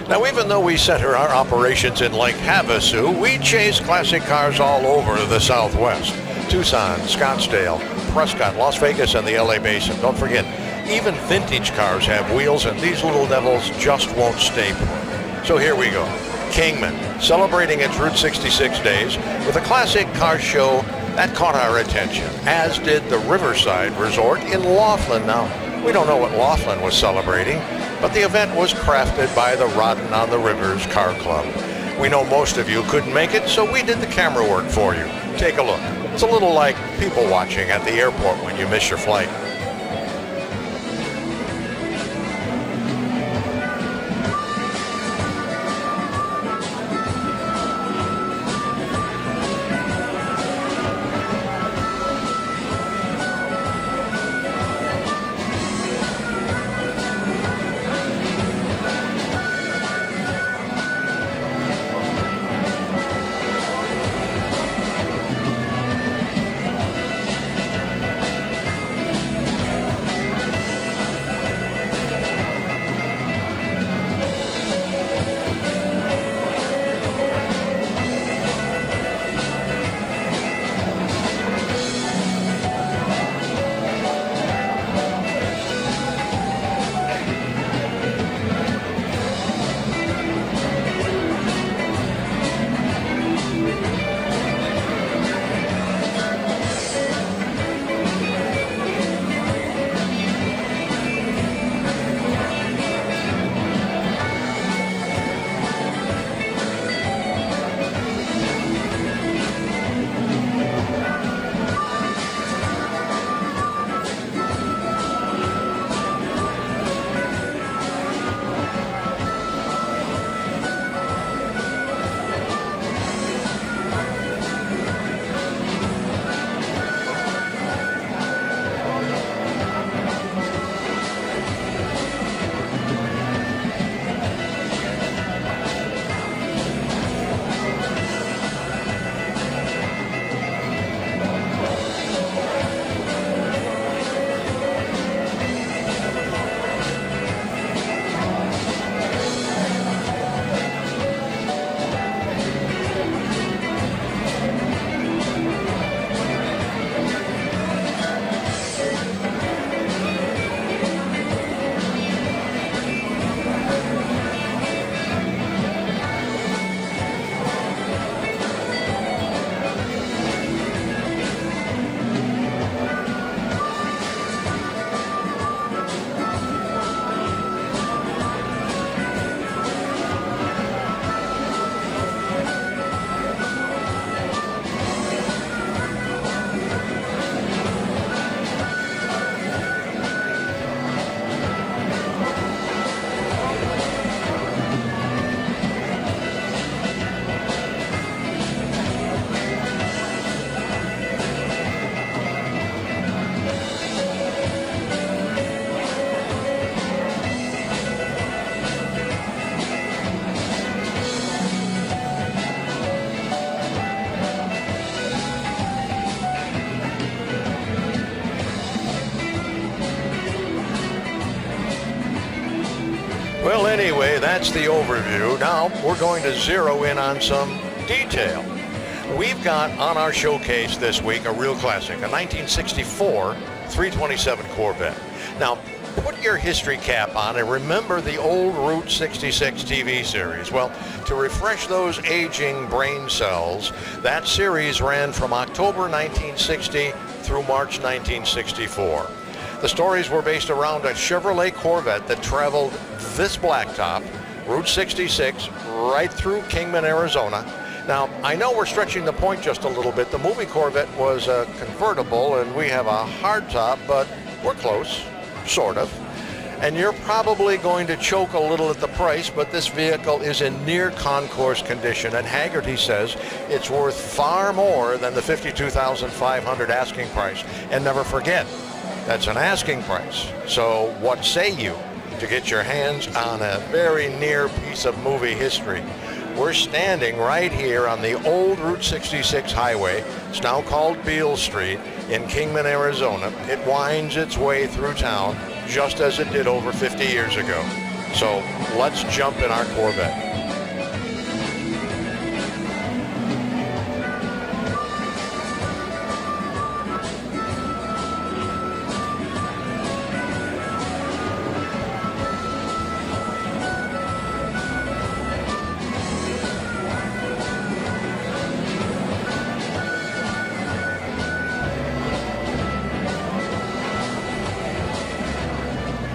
Now, even though we center our operations in Lake Havasu, we chase classic cars all over the Southwest. Tucson, Scottsdale, Prescott, Las Vegas, and the LA Basin. Don't forget, even vintage cars have wheels, and these little devils just won't stay put. So here we go. Kingman, celebrating its Route 66 days with a classic car show that caught our attention, as did the Riverside Resort in Laughlin. Now, we don't know what Laughlin was celebrating, but the event was crafted by the Roddin on the Rivers Car Club. We know most of you couldn't make it, so we did the camera work for you. Take a look. It's a little like people watching at the airport when you miss your flight. Well, anyway, that's the overview. Now we're going to zero in on some detail. We've got on our showcase this week a real classic, a 1964 327 Corvette. Now, put your history cap on and remember the old Route 66 TV series. Well, to refresh those aging brain cells, that series ran from October 1960 through March 1964. The stories were based around a Chevrolet Corvette that traveled this blacktop, Route 66, right through Kingman, Arizona. Now, I know we're stretching the point just a little bit. The movie Corvette was a convertible, and we have a hardtop, but we're close, sort of. And you're probably going to choke a little at the price, but this vehicle is in near concours condition, and Haggerty says it's worth far more than the $52,500 asking price. And never forget, that's an asking price. So what say you to get your hands on a very near piece of movie history? We're standing right here on the old Route 66 highway. It's now called Beale Street in Kingman, Arizona. It winds its way through town just as it did over 50 years ago. So let's jump in our Corvette.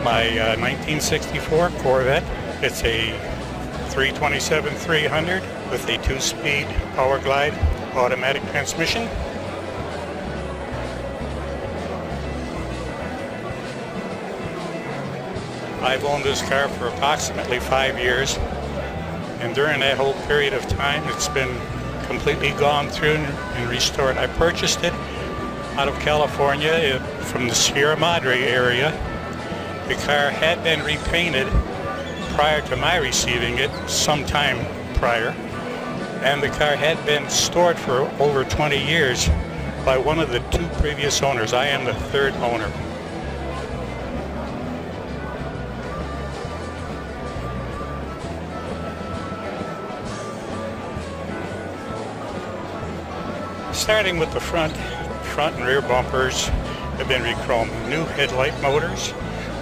My 1964 Corvette. It's a 327-300 with a 2-speed Power Glide automatic transmission. I've owned this car for approximately 5 years, and during that whole period of time it's been completely gone through and restored. I purchased it out of California from the Sierra Madre area. The car had been repainted prior to my receiving it, sometime prior, and the car had been stored for over 20 years by one of the 2 previous owners. I am the 3rd owner. Starting with the front and rear bumpers have been re-chromed. New headlight motors,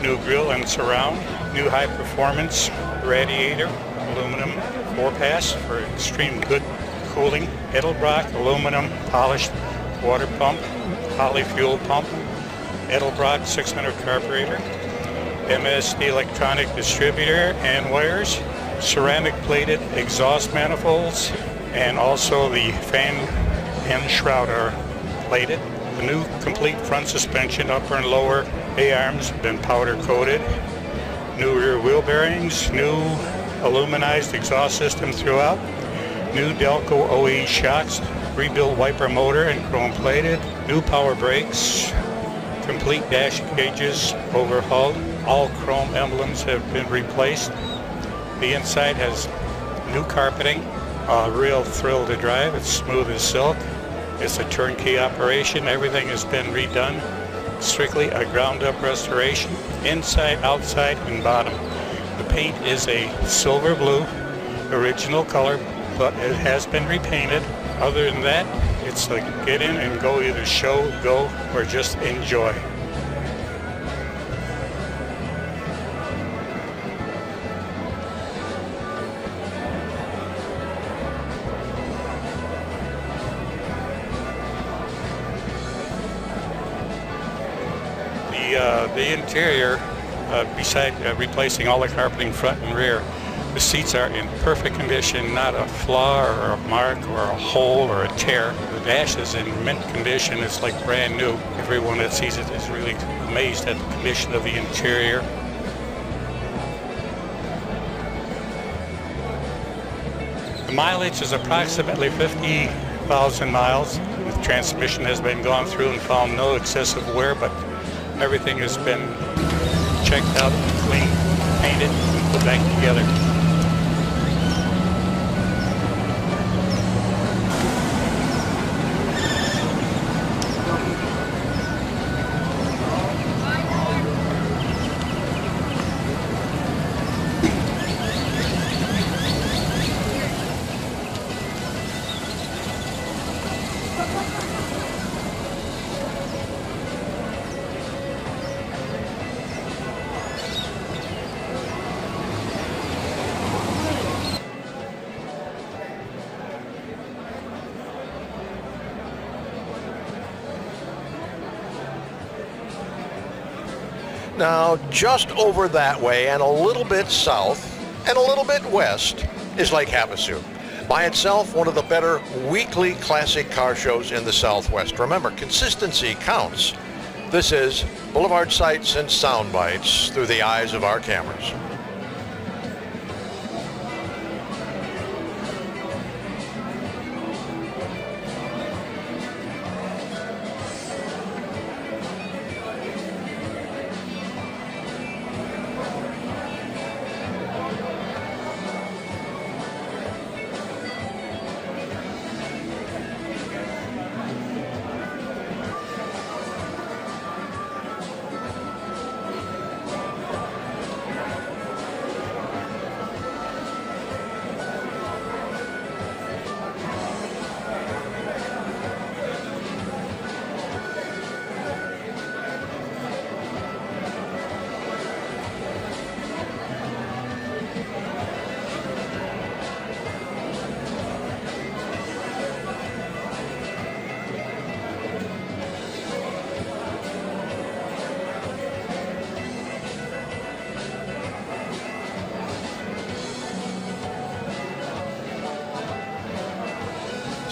new grille and surround, new high performance radiator, aluminum 4-pass for extreme good cooling, Edelbrock aluminum polished water pump, Holley fuel pump, Edelbrock 600 carburetor, MSD electronic distributor and wires, ceramic plated exhaust manifolds, and also the fan and shroud are plated. The new complete front suspension, upper and lower A-arms have been powder coated. New rear wheel bearings, new aluminized exhaust system throughout, new Delco OE shocks, rebuilt wiper motor and chrome plated, new power brakes, complete dash gauges overhauled, all chrome emblems have been replaced. The inside has new carpeting, a real thrill to drive. It's smooth as silk. It's a turnkey operation. Everything has been redone. Strictly a ground-up restoration, inside, outside, and bottom. The paint is a silver blue, original color, but it has been repainted. Other than that, it's like get in and go, either show, go, or just enjoy. The interior, beside replacing all the carpeting front and rear, the seats are in perfect condition, not a flaw or a mark or a hole or a tear. The dash is in mint condition. It's like brand new. Everyone that sees it is really amazed at the condition of the interior. The mileage is approximately 50,000 miles. The transmission has been gone through and found no excessive wear, but everything has been checked out, cleaned, painted, and put back together. Now, just over that way and a little bit south and a little bit west is Lake Havasu. By itself, one of the better weekly classic car shows in the Southwest. Remember, consistency counts. This is Boulevard Sights and Sound Bites through the eyes of our cameras.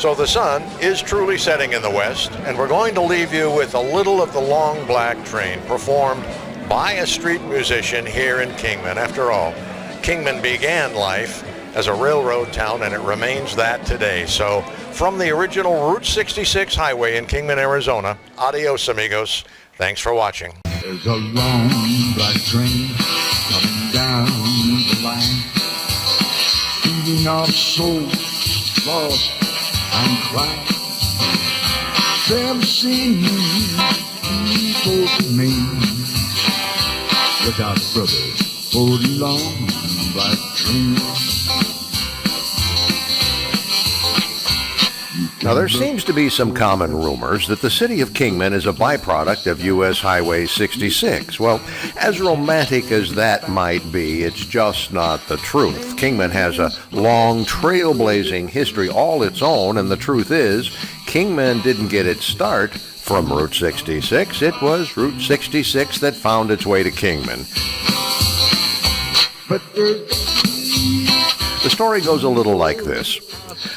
So the sun is truly setting in the west, and we're going to leave you with a little of the Long Black Train performed by a street musician here in Kingman. After all, Kingman began life as a railroad town, and it remains that today. So from the original Route 66 highway in Kingman, Arizona, adios amigos. Thanks for watching. There's a long black train coming down the line, feeding our souls lost and crying. Them seen people's names without brothers for the long black train. Now, there seems to be some common rumors that the city of Kingman is a byproduct of U.S. Highway 66. Well, as romantic as that might be, it's just not the truth. Kingman has a long, trailblazing history all its own, and the truth is, Kingman didn't get its start from Route 66. It was Route 66 that found its way to Kingman. The story goes a little like this.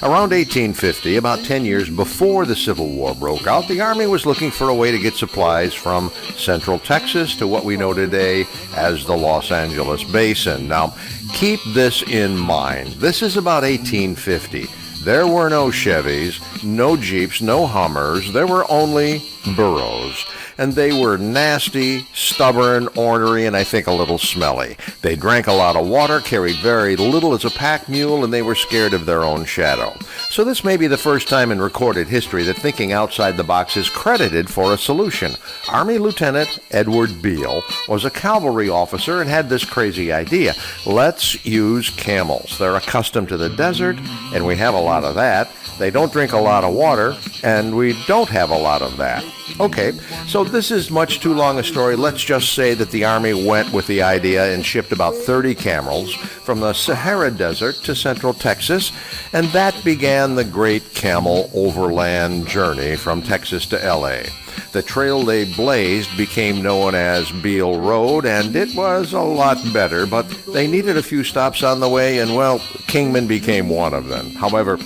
Around 1850, about 10 years before the Civil War broke out, the Army was looking for a way to get supplies from central Texas to what we know today as the Los Angeles Basin. Now, keep this in mind. This is about 1850. There were no Chevys, no Jeeps, no Hummers. There were only burros. And they were nasty, stubborn, ornery, and I think a little smelly. They drank a lot of water, carried very little as a pack mule, and they were scared of their own shadow. So this may be the first time in recorded history that thinking outside the box is credited for a solution. Army Lieutenant Edward Beale was a cavalry officer and had this crazy idea. Let's use camels. They're accustomed to the desert, and we have a lot of that. They don't drink a lot of water, and we don't have a lot of that. Okay, so this is much too long a story. Let's just say that the Army went with the idea and shipped about 30 camels from the Sahara Desert to central Texas, and that began the great camel overland journey from Texas to L.A. The trail they blazed became known as Beale Road, and it was a lot better, but they needed a few stops on the way, and, well, Kingman became one of them. However,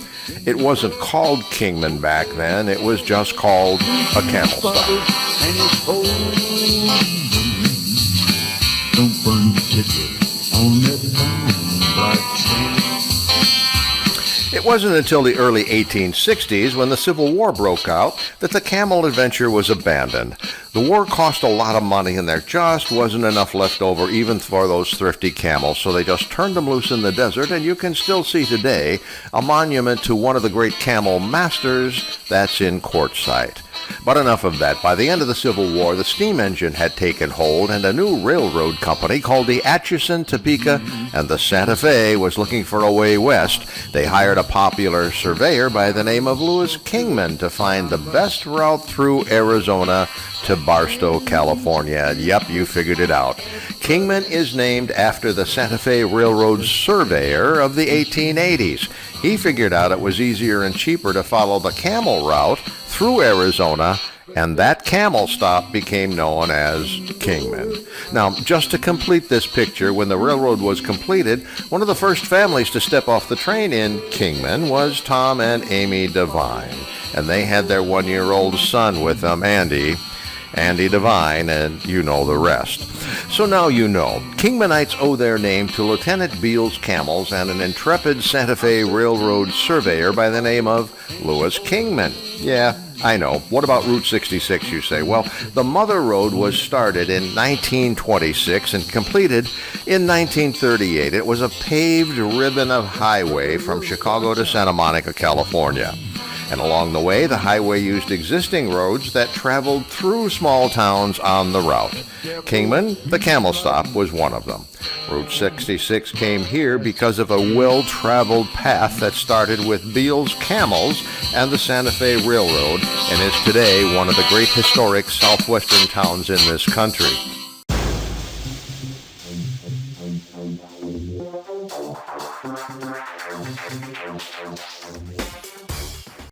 it wasn't called Kingman back then. It was just called a camel stop. It wasn't until the early 1860s, when the Civil War broke out, that the camel adventure was abandoned. The war cost a lot of money, and there just wasn't enough left over even for those thrifty camels, so they just turned them loose in the desert, and you can still see today a monument to one of the great camel masters that's in Quartzsite. But enough of that. By the end of the Civil War, the steam engine had taken hold, and a new railroad company called the Atchison, Topeka, and the Santa Fe was looking for a way west. They hired a popular surveyor by the name of Lewis Kingman to find the best route through Arizona to Barstow, California. Yep, you figured it out. Kingman is named after the Santa Fe Railroad surveyor of the 1880s. He figured out it was easier and cheaper to follow the camel route through Arizona, and that camel stop became known as Kingman. Now, just to complete this picture, when the railroad was completed, one of the first families to step off the train in Kingman was Tom and Amy Devine, and they had their one-year-old son with them, Andy Devine, and you know the rest. So now you know. Kingmanites owe their name to Lieutenant Beale's camels and an intrepid Santa Fe Railroad surveyor by the name of Lewis Kingman. Yeah, I know. What about Route 66, you say? Well, the Mother Road was started in 1926 and completed in 1938. It was a paved ribbon of highway from Chicago to Santa Monica, California. And along the way, the highway used existing roads that traveled through small towns on the route. Kingman, the camel stop, was one of them. Route 66 came here because of a well-traveled path that started with Beale's camels and the Santa Fe Railroad, and is today one of the great historic southwestern towns in this country.